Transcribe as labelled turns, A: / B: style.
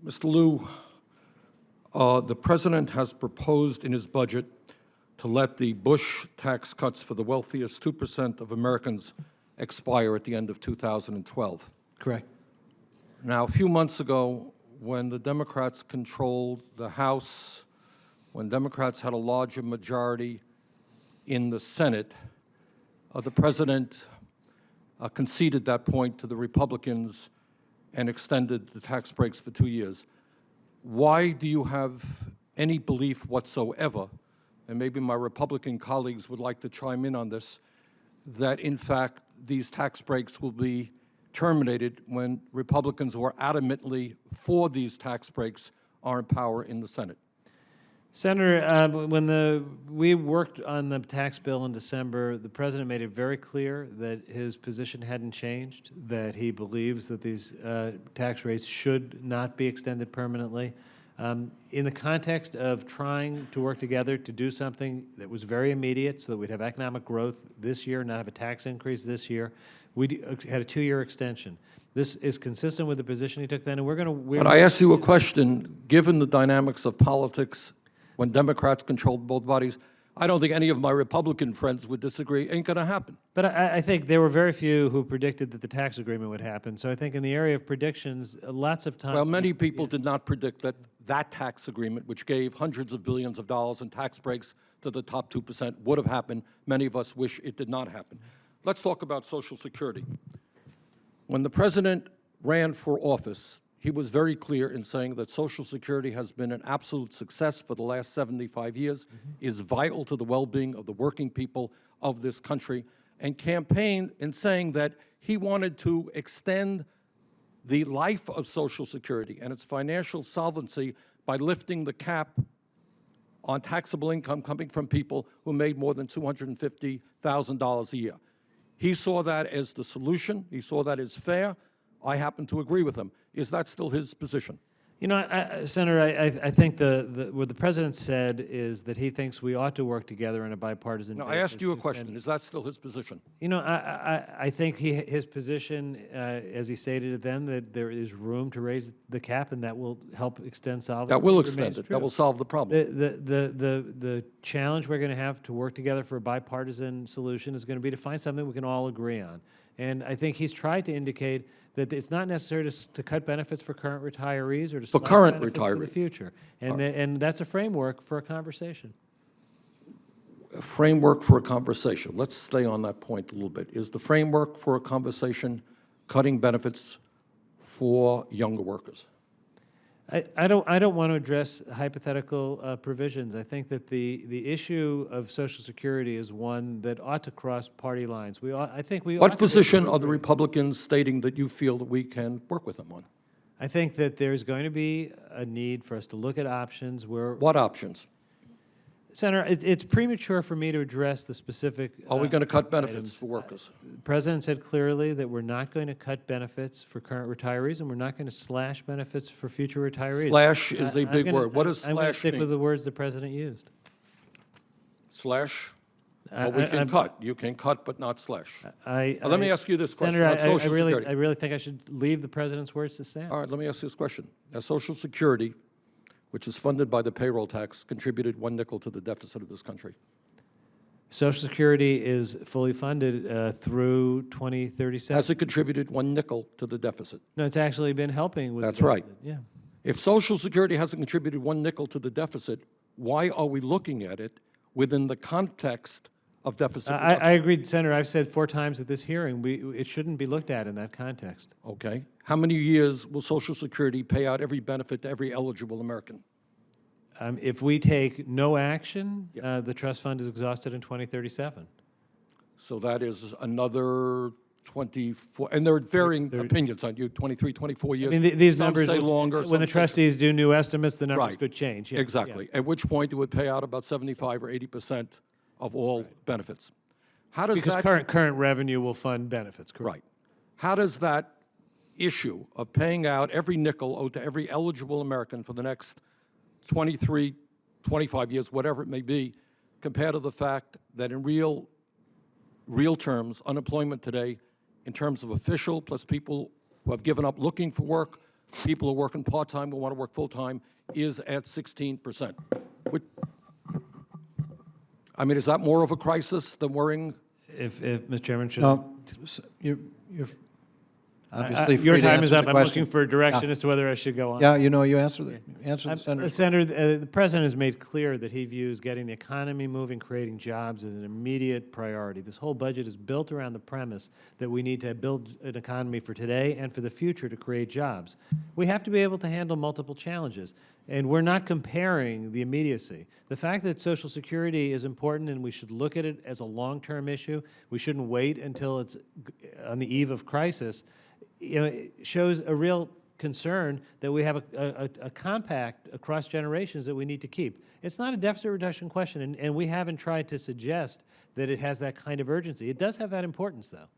A: Mr. Lew, the President has proposed in his budget to let the Bush tax cuts for the wealthiest 2% of Americans expire at the end of 2012.
B: Correct.
A: Now, a few months ago, when the Democrats controlled the House, when Democrats had a larger majority in the Senate, the President conceded that point to the Republicans and extended the tax breaks for 2 years. Why do you have any belief whatsoever, and maybe my Republican colleagues would like to chime in on this, that in fact these tax breaks will be terminated when Republicans who are adamantly for these tax breaks are in power in the Senate?
B: Senator, when we worked on the tax bill in December, the President made it very clear that his position hadn't changed, that he believes that these tax rates should not be extended permanently. In the context of trying to work together to do something that was very immediate so that we'd have economic growth this year, not have a tax increase this year, we had a 2-year extension. This is consistent with the position he took then, and we're going to...
A: But I asked you a question, given the dynamics of politics when Democrats controlled both bodies, I don't think any of my Republican friends would disagree. Ain't going to happen.
B: But I think there were very few who predicted that the tax agreement would happen. So I think in the area of predictions, lots of time...
A: Well, many people did not predict that that tax agreement, which gave hundreds of billions of dollars in tax breaks to the top 2%, would have happened. Many of us wish it did not happen. Let's talk about Social Security. When the President ran for office, he was very clear in saying that Social Security has been an absolute success for the last 75 years, is vital to the well-being of the working people of this country, and campaigned in saying that he wanted to extend the life of Social Security and its financial solvency by lifting the cap on taxable income coming from people who made more than $250,000 a year. He saw that as the solution. He saw that as fair. I happen to agree with him. Is that still his position?
B: You know, Senator, I think what the President said is that he thinks we ought to work together on a bipartisan basis.
A: No, I asked you a question. Is that still his position?
B: You know, I think his position, as he stated it then, that there is room to raise the cap, and that will help extend solvency.
A: That will extend it. That will solve the problem.
B: The challenge we're going to have to work together for a bipartisan solution is going to be to find something we can all agree on. And I think he's tried to indicate that it's not necessary to cut benefits for current retirees or to slash benefits for the future. And, and that's a framework for a conversation.
A: A framework for a conversation. Let's stay on that point a little bit. Is the framework for a conversation cutting benefits for younger workers?
B: I don't want to address hypothetical provisions. I think that the issue of Social Security is one that ought to cross party lines.
A: What position are the Republicans stating that you feel that we can work with them on?
B: I think that there's going to be a need for us to look at options where...
A: What options?
B: Senator, it's premature for me to address the specific...
A: Are we going to cut benefits
B: items
A: for workers?
B: The President said clearly that we're not going to cut benefits for current retarees, and we're not going to slash benefits for future retarees.
A: Slash is a big word. What does slash mean?
B: I'm going to stick with the words the President used.
A: Slash? Well, we can cut. You can cut, but not slash. Let me ask you this question
B: Senator,
A: on Social Security.
B: I really think I should leave the President's words to stand.
A: All right, let me ask you this question. Social Security, which is funded by the payroll tax, contributed 1 nickel to the deficit of this country.
B: Social Security is fully funded through 2037.
A: Has it contributed 1 nickel to the deficit?
B: No, it's actually been helping with
A: That's
B: the
A: right.
B: deficit. Yeah.
A: If Social Security hasn't contributed 1 nickel to the deficit, why are we looking at it within the context of deficit reduction?
B: I agree, Senator. I've said 4 times at this hearing, it shouldn't be looked at in that context.
A: Okay. How many years will Social Security pay out every benefit to every eligible American?
B: If we take no action, the trust fund is exhausted in 2037.
A: So that is another 24, and there are varying opinions on you, 23, 24 years.
B: I mean, these
A: some
B: numbers,
A: say longer.
B: when the trustees do new estimates, the numbers
A: Right.
B: could change. Yeah.
A: Exactly.
B: Yeah.
A: At which point it would pay out about 75 or 80% of all benefits. How does
B: Because current revenue will fund benefits, correct?
A: Right. How does that issue of paying out every nickel owed to every eligible American for the next 23, 25 years, whatever it may be, compare to the fact that in real terms, unemployment today, in terms of official plus people who have given up looking for work, people who are working part-time who want to work full-time is at 16%. I mean, is that more of a crisis than worrying?
B: If Mr. Chairman, should
C: No, you're obviously free
B: your
C: to
B: time
C: answer
B: is
C: the
B: up. I'm
C: question.
B: looking for a direction as to whether I should go on.
C: Yeah, you answer the senator's
B: Senator, the president has made clear that he views getting the economy moving, creating jobs as an immediate priority. This whole budget is built around the premise that we need to build an economy for today and for the future to create jobs. We have to be able to handle multiple challenges, and we're not comparing the immediacy. The fact that Social Security is important and we should look at it as a long-term issue, we shouldn't wait until it's on the eve of crisis, it shows a real concern that we have a compact across generations that we need to keep. It's not a deficit reduction question, and we haven't tried to suggest that it has that kind of urgency. It does have that importance, though.